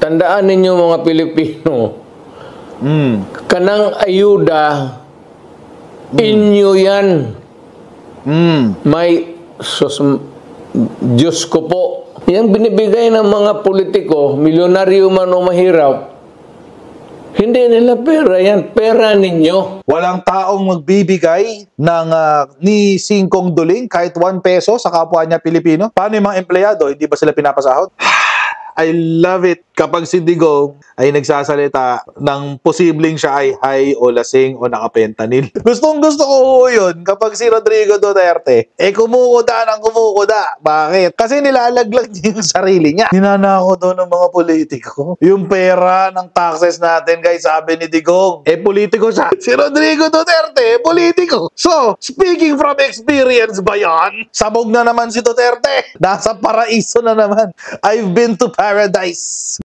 tandaan ninyo mga Pilipino, kanang ayuda, inyo yan. May, Diyos ko po, yung binibigay ng mga politiko, milyonaryo man o mahirap, hindi nila pera yan, pera ninyo. Walang taong magbibigay ng ni singkong duling kahit 1 peso sa kapwa niya Pilipino. Paano yung mga empleyado? Hindi ba sila pinapasahod? I love it kapag si Digong ay nagsasalita ng posibleng siya ay high o lasing o nakapentanil. Gustong gusto ko yun kapag si Rodrigo Duterte kumukuda ng kumukuda. Bakit? Kasi nilalaglag niya yung sarili niya. Ninanako doon ng mga politiko. Yung pera ng taxes natin, guys, sabi ni Digong, politiko siya. Si Rodrigo Duterte, politiko. So, speaking from experience ba yan? Sabog na naman si Duterte. Nasa paraiso na naman. I've been to paradise.